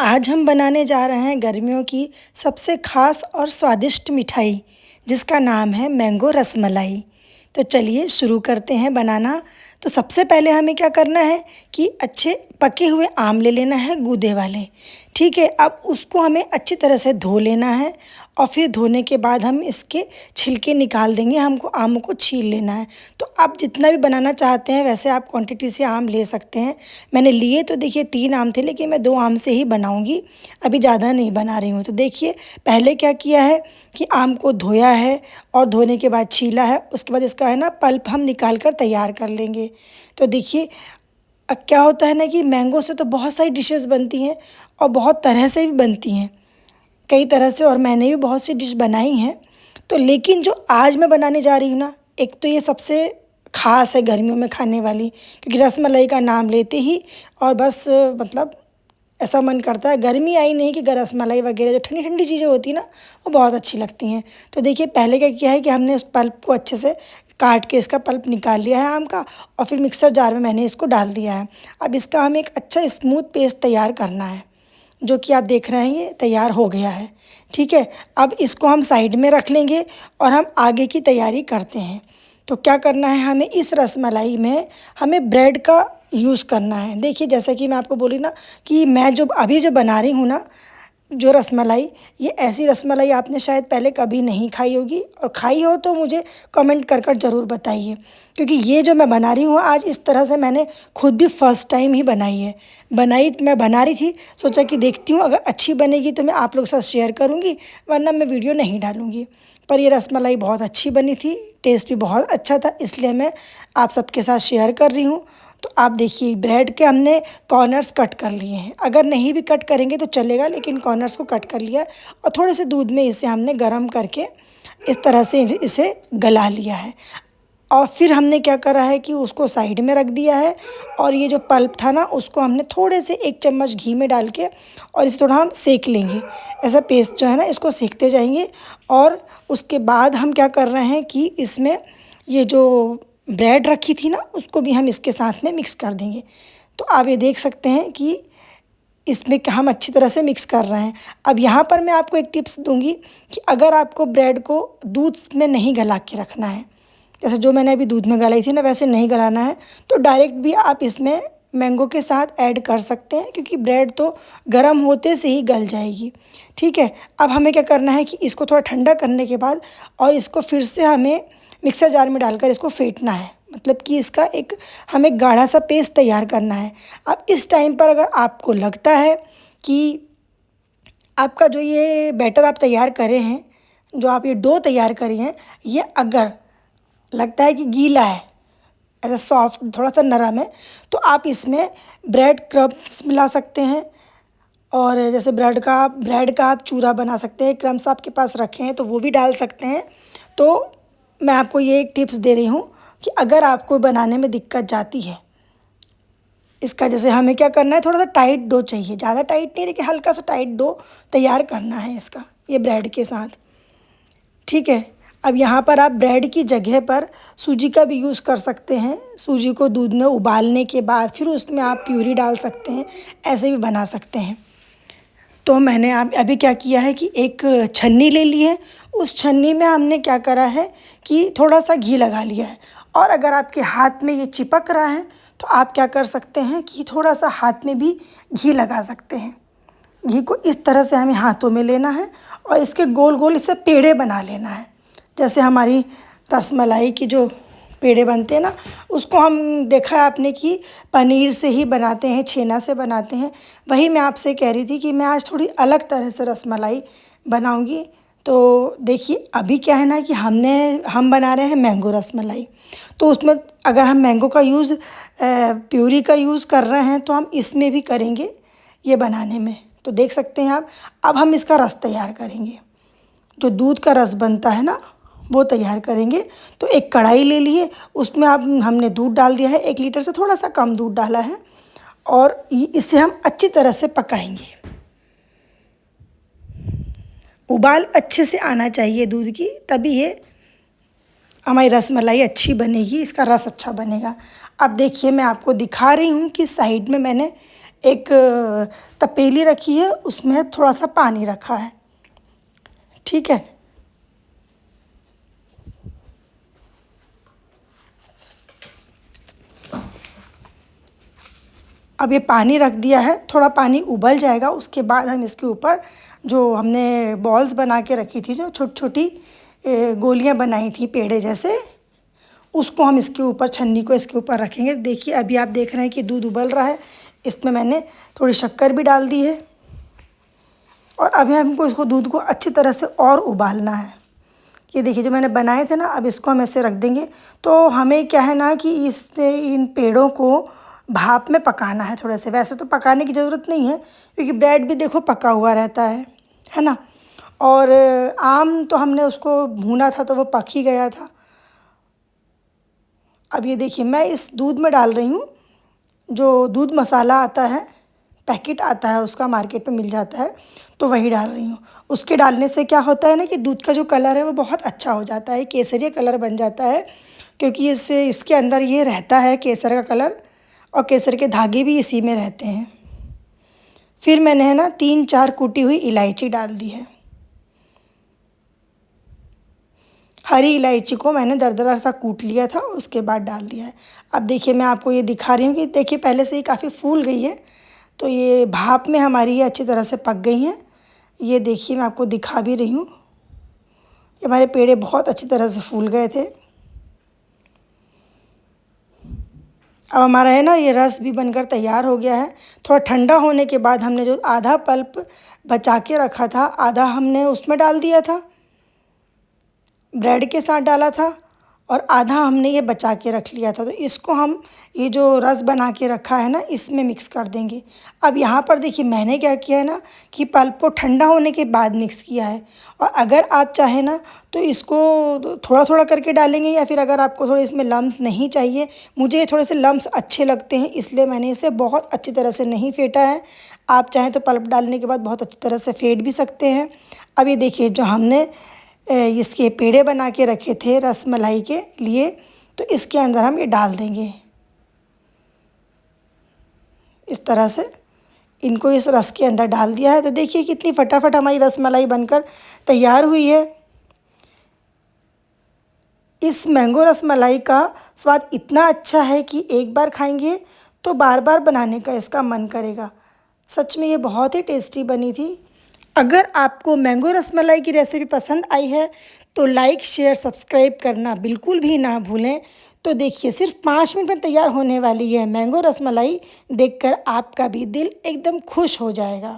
आज हम बनाने जा रहे हैं गर्मियों की सबसे ख़ास और स्वादिष्ट मिठाई, जिसका नाम है मैंगो रसमलाई। तो चलिए शुरू करते हैं बनाना। तो सबसे पहले हमें क्या करना है कि अच्छे पके हुए आम ले लेना है गूदे वाले। ठीक है, अब उसको हमें अच्छी तरह से धो लेना है और फिर धोने के बाद हम इसके छिलके निकाल देंगे। हमको आमों को छील लेना है। तो आप जितना भी बनाना चाहते हैं वैसे आप क्वांटिटी से आम ले सकते हैं। मैंने लिए तो देखिए 3 आम थे, लेकिन मैं 2 आम से ही बनाऊंगी, अभी ज़्यादा नहीं बना रही हूँ। तो देखिए पहले क्या किया है कि आम को धोया है और धोने के बाद छीला है। उसके बाद इसका है ना पल्प हम निकाल कर तैयार कर लेंगे। तो देखिए अब क्या होता है ना कि मैंगो से तो बहुत सारी डिशेस बनती हैं और बहुत तरह से भी बनती हैं, कई तरह से, और मैंने भी बहुत सी डिश बनाई हैं। तो लेकिन जो आज मैं बनाने जा रही हूँ ना, एक तो ये सबसे ख़ास है गर्मियों में खाने वाली, क्योंकि रसमलाई का नाम लेते ही और बस मतलब ऐसा मन करता है, गर्मी आई नहीं कि रसमलाई वगैरह जो ठंडी ठंडी चीज़ें होती हैं ना वो बहुत अच्छी लगती हैं। तो देखिए पहले क्या किया है कि हमने उस पल्प को अच्छे से काट के इसका पल्प निकाल लिया है आम का, और फिर मिक्सर जार में मैंने इसको डाल दिया है। अब इसका हमें एक अच्छा स्मूथ पेस्ट तैयार करना है, जो कि आप देख रहे हैं ये तैयार हो गया है। ठीक है, अब इसको हम साइड में रख लेंगे और हम आगे की तैयारी करते हैं। तो क्या करना है, हमें इस रसमलाई में हमें ब्रेड का यूज़ करना है। देखिए जैसा कि मैं आपको बोली ना कि मैं जो अभी जो बना रही हूँ ना, जो रसमलाई, ये ऐसी रसमलाई आपने शायद पहले कभी नहीं खाई होगी, और खाई हो तो मुझे कमेंट कर कर ज़रूर बताइए, क्योंकि ये जो मैं बना रही हूँ आज इस तरह से मैंने खुद भी फर्स्ट टाइम ही बनाई है। मैं बना रही थी, सोचा कि देखती हूँ अगर अच्छी बनेगी तो मैं आप लोग के साथ शेयर करूँगी, वरना मैं वीडियो नहीं डालूँगी। पर ये रसमलाई बहुत अच्छी बनी थी, टेस्ट भी बहुत अच्छा था, इसलिए मैं आप सबके साथ शेयर कर रही हूँ। तो आप देखिए ब्रेड के हमने कॉर्नर्स कट कर लिए हैं, अगर नहीं भी कट करेंगे तो चलेगा, लेकिन कॉर्नर्स को कट कर लिया और थोड़े से दूध में इसे हमने गर्म करके इस तरह से इसे गला लिया है। और फिर हमने क्या करा है कि उसको साइड में रख दिया है, और ये जो पल्प था ना उसको हमने थोड़े से 1 चम्मच घी में डाल के और इसे थोड़ा हम सेक लेंगे। ऐसा पेस्ट जो है ना इसको सेकते जाएंगे। और उसके बाद हम क्या कर रहे हैं कि इसमें ये जो ब्रेड रखी थी ना उसको भी हम इसके साथ में मिक्स कर देंगे। तो आप ये देख सकते हैं कि इसमें हम अच्छी तरह से मिक्स कर रहे हैं। अब यहाँ पर मैं आपको एक टिप्स दूंगी कि अगर आपको ब्रेड को दूध में नहीं गला के रखना है, जैसे जो मैंने अभी दूध में गलाई थी ना वैसे नहीं गलाना है, तो डायरेक्ट भी आप इसमें मैंगो के साथ ऐड कर सकते हैं, क्योंकि ब्रेड तो गर्म होते से ही गल जाएगी। ठीक है, अब हमें क्या करना है कि इसको थोड़ा ठंडा करने के बाद और इसको फिर से हमें मिक्सर जार में डालकर इसको फेंटना है, मतलब कि इसका एक हमें गाढ़ा सा पेस्ट तैयार करना है। अब इस टाइम पर अगर आपको लगता है कि आपका जो ये बैटर आप तैयार करे हैं, जो आप ये डो तैयार करे हैं, ये अगर लगता है कि गीला है, ऐसा सॉफ्ट थोड़ा सा नरम है, तो आप इसमें ब्रेड क्रम्स मिला सकते हैं। और जैसे ब्रेड का आप चूरा बना सकते हैं, क्रम्स आपके पास रखे हैं तो वो भी डाल सकते हैं। तो मैं आपको ये एक टिप्स दे रही हूँ कि अगर आपको बनाने में दिक्कत जाती है इसका, जैसे हमें क्या करना है, थोड़ा सा टाइट डो चाहिए, ज़्यादा टाइट नहीं लेकिन हल्का सा टाइट डो तैयार करना है इसका, ये ब्रेड के साथ। ठीक है, अब यहाँ पर आप ब्रेड की जगह पर सूजी का भी यूज़ कर सकते हैं। सूजी को दूध में उबालने के बाद फिर उसमें आप प्यूरी डाल सकते हैं, ऐसे भी बना सकते हैं। तो मैंने अभी क्या किया है कि एक छन्नी ले ली है, उस छन्नी में हमने क्या करा है कि थोड़ा सा घी लगा लिया है। और अगर आपके हाथ में ये चिपक रहा है तो आप क्या कर सकते हैं कि थोड़ा सा हाथ में भी घी लगा सकते हैं। घी को इस तरह से हमें हाथों में लेना है और इसके गोल गोल इससे पेड़े बना लेना है, जैसे हमारी रसमलाई की जो पेड़े बनते हैं ना, उसको हम देखा है आपने कि पनीर से ही बनाते हैं, छेना से बनाते हैं। वही मैं आपसे कह रही थी कि मैं आज थोड़ी अलग तरह से रसमलाई बनाऊंगी। तो देखिए अभी क्या है ना कि हम बना रहे हैं मैंगो रसमलाई, तो उसमें अगर हम मैंगो का यूज़ प्यूरी का यूज़ कर रहे हैं तो हम इसमें भी करेंगे ये बनाने में। तो देख सकते हैं आप। अब हम इसका रस तैयार करेंगे, जो दूध का रस बनता है ना वो तैयार करेंगे। तो एक कढ़ाई ले लिए, उसमें अब हमने दूध डाल दिया है, 1 लीटर से थोड़ा सा कम दूध डाला है, और इसे हम अच्छी तरह से पकाएंगे। उबाल अच्छे से आना चाहिए दूध की, तभी ये हमारी रसमलाई अच्छी बनेगी, इसका रस अच्छा बनेगा। अब देखिए मैं आपको दिखा रही हूँ कि साइड में मैंने एक तपेली रखी है, उसमें थोड़ा सा पानी रखा है। ठीक है, अब ये पानी रख दिया है, थोड़ा पानी उबल जाएगा, उसके बाद हम इसके ऊपर जो हमने बॉल्स बना के रखी थी, जो छोटी छोटी गोलियां बनाई थी पेड़े जैसे, उसको हम इसके ऊपर, छन्नी को इसके ऊपर रखेंगे। देखिए अभी आप देख रहे हैं कि दूध उबल रहा है, इसमें मैंने थोड़ी शक्कर भी डाल दी है और अभी हमको इसको दूध को अच्छी तरह से और उबालना है। ये देखिए जो मैंने बनाए थे ना, अब इसको हम ऐसे रख देंगे। तो हमें क्या है ना कि इससे इन पेड़ों को भाप में पकाना है थोड़े से। वैसे तो पकाने की ज़रूरत नहीं है क्योंकि ब्रेड भी देखो पका हुआ रहता है ना। और आम तो हमने उसको भूना था तो वो पक ही गया था। अब ये देखिए मैं इस दूध में डाल रही हूँ जो दूध मसाला आता है, पैकेट आता है उसका, मार्केट में मिल जाता है, तो वही डाल रही हूँ। उसके डालने से क्या होता है ना कि दूध का जो कलर है वो बहुत अच्छा हो जाता है, केसरिया कलर बन जाता है, क्योंकि इससे इसके अंदर ये रहता है केसर का कलर, और केसर के धागे भी इसी में रहते हैं। फिर मैंने है ना 3-4 कूटी हुई इलायची डाल दी है। हरी इलायची को मैंने दरदरा सा कूट लिया था, उसके बाद डाल दिया है। अब देखिए मैं आपको ये दिखा रही हूँ कि देखिए पहले से ही काफ़ी फूल गई है, तो ये भाप में हमारी ये अच्छी तरह से पक गई हैं। ये देखिए मैं आपको दिखा भी रही हूँ, ये हमारे पेड़े बहुत अच्छी तरह से फूल गए थे। अब हमारा है ना ये रस भी बनकर तैयार हो गया है। थोड़ा ठंडा होने के बाद हमने जो आधा पल्प बचा के रखा था, आधा हमने उसमें डाल दिया था, ब्रेड के साथ डाला था, और आधा हमने ये बचा के रख लिया था। तो इसको हम ये जो रस बना के रखा है ना, इसमें मिक्स कर देंगे। अब यहाँ पर देखिए मैंने क्या किया है ना कि पल्प को ठंडा होने के बाद मिक्स किया है, और अगर आप चाहें ना तो इसको थोड़ा थोड़ा करके डालेंगे, या फिर अगर आपको थोड़े इसमें लम्स नहीं चाहिए, मुझे थोड़े से लम्स अच्छे लगते हैं इसलिए मैंने इसे बहुत अच्छी तरह से नहीं फेंटा है। आप चाहें तो पल्प डालने के बाद बहुत अच्छी तरह से फेंट भी सकते हैं। अब ये देखिए जो हमने इसके पेड़े बना के रखे थे रसमलाई के लिए, तो इसके अंदर हम ये डाल देंगे इस तरह से। इनको इस रस के अंदर डाल दिया है, तो देखिए कितनी फटाफट हमारी रसमलाई बनकर तैयार हुई है। इस मैंगो रसमलाई का स्वाद इतना अच्छा है कि एक बार खाएंगे तो बार बार बनाने का इसका मन करेगा। सच में ये बहुत ही टेस्टी बनी थी। अगर आपको मैंगो रसमलाई की रेसिपी पसंद आई है तो लाइक शेयर सब्सक्राइब करना बिल्कुल भी ना भूलें। तो देखिए सिर्फ 5 मिनट में तैयार होने वाली है मैंगो रसमलाई, देखकर आपका भी दिल एकदम खुश हो जाएगा।